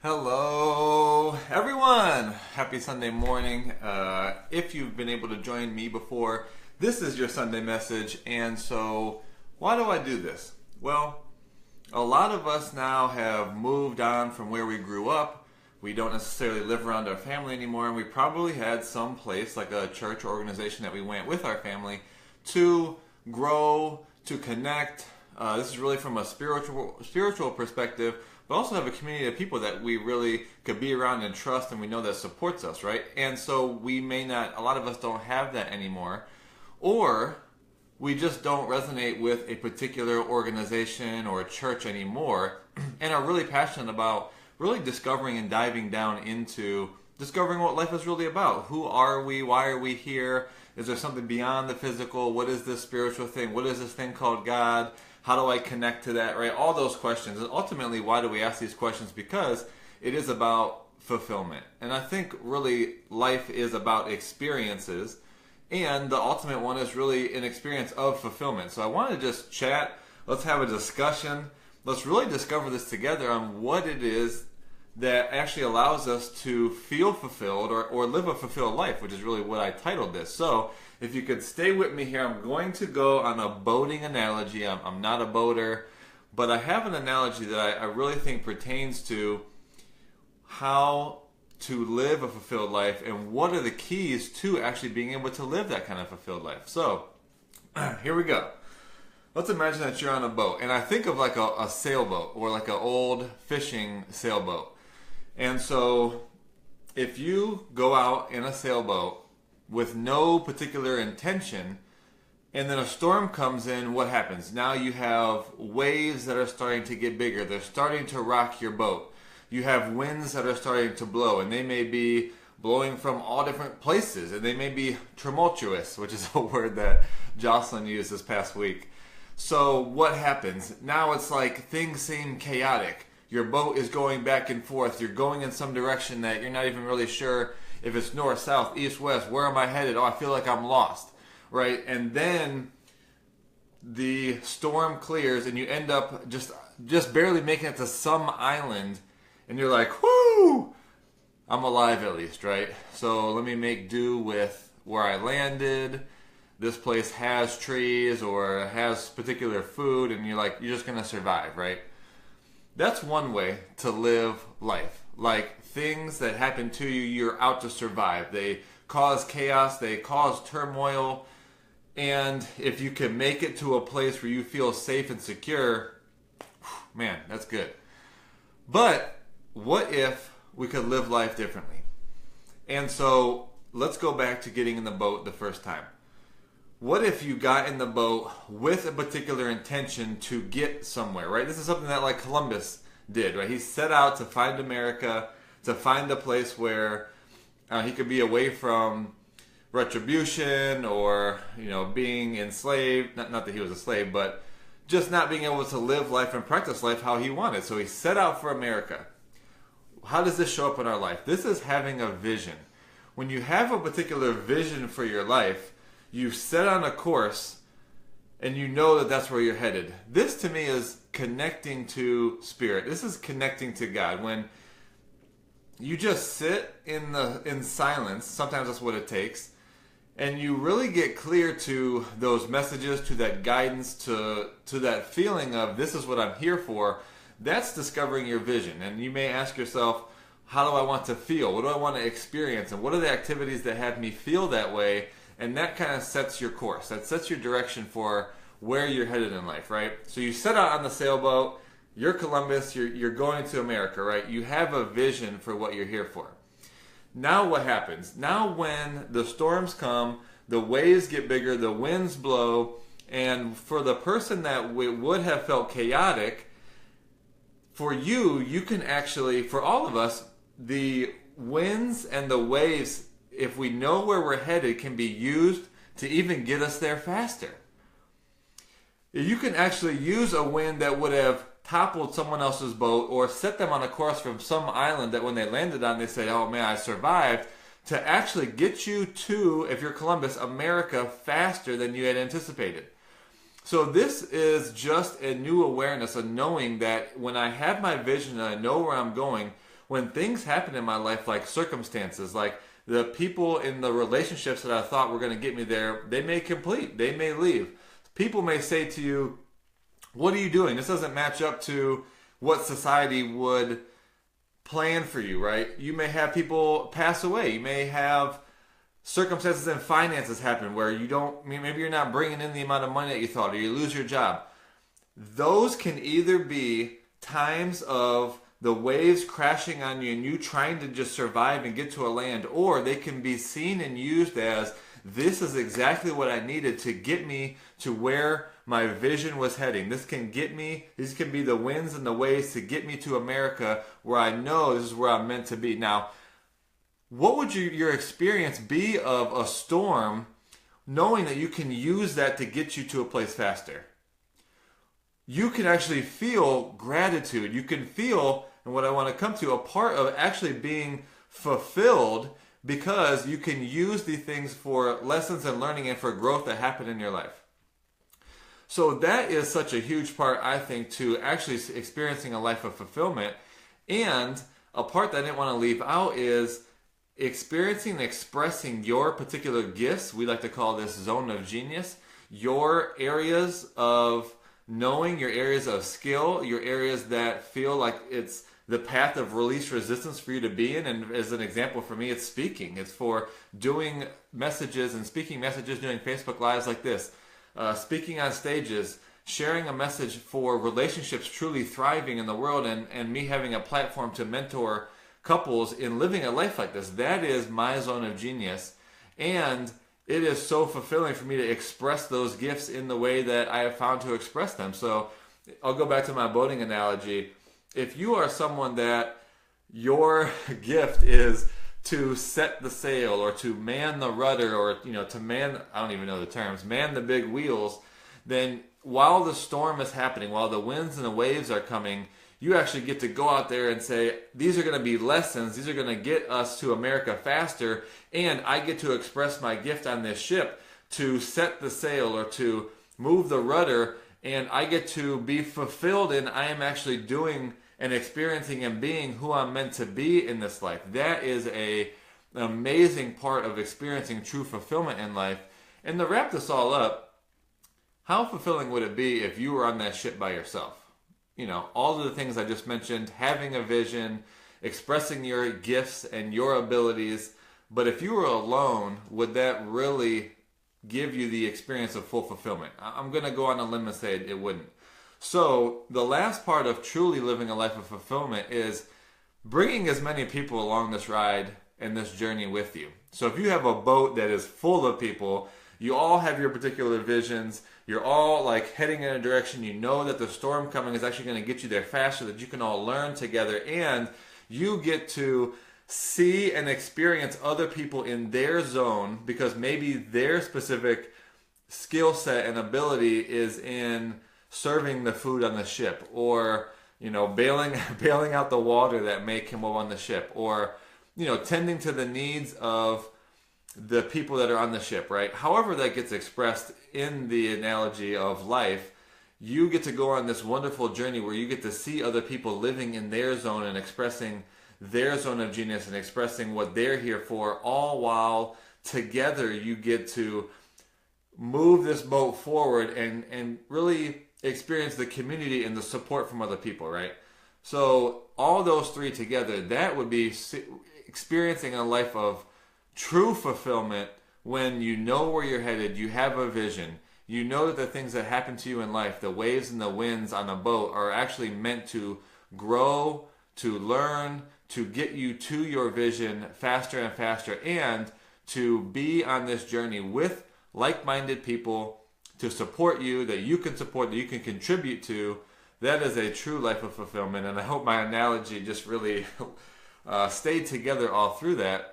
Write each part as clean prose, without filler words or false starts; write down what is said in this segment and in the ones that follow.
Hello, everyone. Happy Sunday morning. If you've been able to join me before, this is your Sunday message. And so, why do I do this? Well, a lot of us now have moved on from where we grew up. We don't necessarily live around our family anymore, and we probably had some place, like a church or organization that we went with our family, to grow, to connect. This is really from a spiritual perspective, but also have a community of people that we really could be around and trust, and we know that supports us, right? And so we may not, a lot of us don't have that anymore, or we just don't resonate with a particular organization or church anymore, and are really passionate about really discovering and diving down into discovering what life is really about. Who are we? Why are we here? Is there something beyond the physical? What is this spiritual thing? What is this thing called God? How do I connect to that, right? All those questions. And ultimately, why do we ask these questions? Because it is about fulfillment. And I think really life is about experiences. And the ultimate one is really an experience of fulfillment. So I want to just chat. Let's have a discussion. Let's really discover this together on what it is that actually allows us to feel fulfilled or live a fulfilled life, which is really what I titled this. So if you could stay with me here, I'm going to go on a boating analogy. I'm not a boater, but I have an analogy that I really think pertains to how to live a fulfilled life and what are the keys to actually being able to live that kind of fulfilled life. So here we go. Let's imagine that you're on a boat, and I think of like a sailboat or like an old fishing sailboat. And so if you go out in a sailboat with no particular intention, and then a storm comes in, what happens? Now you have waves that are starting to get bigger. They're starting to rock your boat. You have winds that are starting to blow, and they may be blowing from all different places, and they may be tumultuous, which is a word that Jocelyn used this past week. So what happens? Now it's like things seem chaotic. Your boat is going back and forth. You're going in some direction that you're not even really sure if it's north, south, east, west. Where am I headed? Oh, I feel like I'm lost, right? And then the storm clears and you end up just barely making it to some island, and you're like, whoo, I'm alive at least, right? So let me make do with where I landed. This place has trees or has particular food, and you're just going to survive, right? That's one way to live life. Like things that happen to you, you're out to survive. They cause chaos, they cause turmoil, and if you can make it to a place where you feel safe and secure, man, that's good. But what if we could live life differently? And so let's go back to getting in the boat the first time. What if you got in the boat with a particular intention to get somewhere, right? This is something that like Columbus did, right? He set out to find America, to find a place where he could be away from retribution or, being enslaved. Not that he was a slave, but just not being able to live life and practice life how he wanted. So he set out for America. How does this show up in our life? This is having a vision. When you have a particular vision for your life, you set on a course and you know that that's where you're headed. This to me is connecting to spirit. This is connecting to God. When you just sit in silence, sometimes that's what it takes, and you really get clear to those messages, to that guidance, to that feeling of this is what I'm here for. That's discovering your vision. And you may ask yourself, how do I want to feel? What do I want to experience? And what are the activities that have me feel that way? And that kind of sets your course. That sets your direction for where you're headed in life, right? So you set out on the sailboat. You're Columbus. You're going to America, right? You have a vision for what you're here for. Now what happens? Now when the storms come, the waves get bigger, the winds blow, and for the person that would have felt chaotic, for you can actually, for all of us, the winds and the waves, if we know where we're headed, can be used to even get us there faster. You can actually use a wind that would have toppled someone else's boat or set them on a course from some island that when they landed on, they say, oh man, I survived, to actually get you to, if you're Columbus, America faster than you had anticipated. So this is just a new awareness, a knowing that when I have my vision and I know where I'm going, when things happen in my life, like circumstances, like the people in the relationships that I thought were going to get me there, they may complete, they may leave. People may say to you, what are you doing? This doesn't match up to what society would plan for you, right? You may have people pass away. You may have circumstances and finances happen where you don't, maybe you're not bringing in the amount of money that you thought, or you lose your job. Those can either be times of the waves crashing on you and you trying to just survive and get to a land, or they can be seen and used as, this is exactly what I needed to get me to where my vision was heading. This can get me, these can be the winds and the waves to get me to America, where I know this is where I'm meant to be. Now, what would your experience be of a storm, knowing that you can use that to get you to a place faster? You can actually feel gratitude. You can feel, and what I want to come to, a part of actually being fulfilled, because you can use these things for lessons and learning and for growth that happen in your life. So that is such a huge part, I think, to actually experiencing a life of fulfillment. And a part that I didn't want to leave out is experiencing and expressing your particular gifts. We like to call this zone of genius. Your areas of knowing, your areas of skill, your areas that feel like it's the path of least resistance for you to be in. And as an example, for me, it's speaking. It's for doing messages and speaking messages, doing Facebook Lives like this, speaking on stages, sharing a message for relationships truly thriving in the world, and me having a platform to mentor couples in living a life like this. That is my zone of genius. And it is so fulfilling for me to express those gifts in the way that I have found to express them. So I'll go back to my boating analogy. If you are someone that your gift is to set the sail, or to man the rudder, or to man, I don't even know the terms, man the big wheels, then while the storm is happening, while the winds and the waves are coming, you actually get to go out there and say, these are going to be lessons, these are going to get us to America faster, and I get to express my gift on this ship to set the sail or to move the rudder, and I get to be fulfilled, and I am actually doing and experiencing and being who I'm meant to be in this life. That is an amazing part of experiencing true fulfillment in life. And to wrap this all up, how fulfilling would it be if you were on that ship by yourself? All of the things I just mentioned, having a vision, expressing your gifts and your abilities. But if you were alone, would that really give you the experience of full fulfillment? I'm going to go on a limb and say it wouldn't. So the last part of truly living a life of fulfillment is bringing as many people along this ride and this journey with you. So if you have a boat that is full of people, you all have your particular visions, you're all like heading in a direction, you know that the storm coming is actually going to get you there faster, that you can all learn together, and you get to see and experience other people in their zone, because maybe their specific skill set and ability is in serving the food on the ship, or bailing out the water that may come up on the ship, or tending to the needs of the people that are on the ship, right? However that gets expressed in the analogy of life, you get to go on this wonderful journey where you get to see other people living in their zone and expressing their zone of genius and expressing what they're here for, all while together you get to move this boat forward and really experience the community and the support from other people, right? So all those three together, that would be experiencing a life of true fulfillment, when you know where you're headed, you have a vision, you know that the things that happen to you in life, the waves and the winds on a boat, are actually meant to grow, to learn, to get you to your vision faster and faster, and to be on this journey with like-minded people to support you, that you can support, that you can contribute to. That is a true life of fulfillment. And I hope my analogy just really stayed together all through that.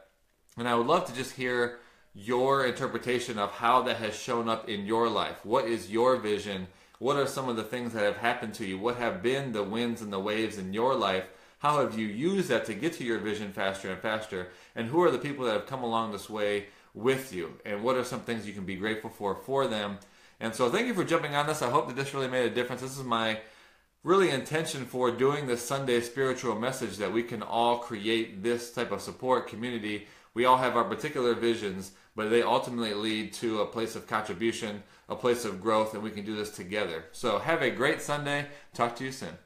And I would love to just hear your interpretation of how that has shown up in your life. What is your vision? What are some of the things that have happened to you? What have been the winds and the waves in your life? How have you used that to get to your vision faster and faster? And who are the people that have come along this way with you? And what are some things you can be grateful for them? And so thank you for jumping on this. I hope that this really made a difference. This is my really intention for doing this Sunday spiritual message that we can all create this type of support community. We all have our particular visions, but they ultimately lead to a place of contribution, a place of growth, and we can do this together. So have a great Sunday. Talk to you soon.